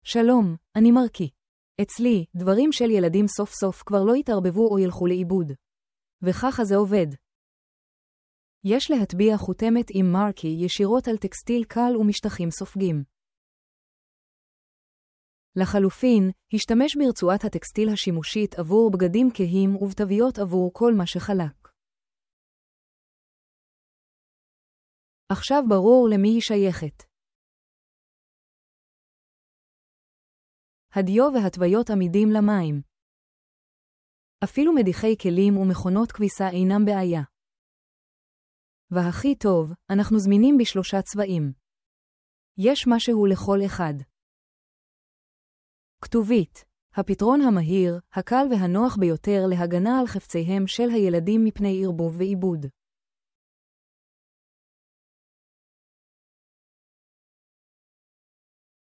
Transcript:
שלום, אני מרקי. אצלי, דברים של ילדים סוף סוף כבר לא יתערבבו או ילכו לאיבוד. וככה זה עובד. יש להטביע חותמת עם מרקי ישירות על טקסטיל קל ומשטחים סופגים. לחלופין, השתמש ברצועת הטקסטיל השימושית עבור בגדים כהים ובתוויות עבור כל מה שחלק. עכשיו ברור למי היא שייכת. הדיו והתוויות עמידים למים. אפילו מדיחי כלים ומכונות כביסה אינם בעיה. והכי טוב, אנחנו זמינים ב3 צבעים. יש משהו לכל אחד. כתובית, הפתרון המהיר, הקל והנוח ביותר להגנה על חפציהם של הילדים מפני ערבוב ועיבוד.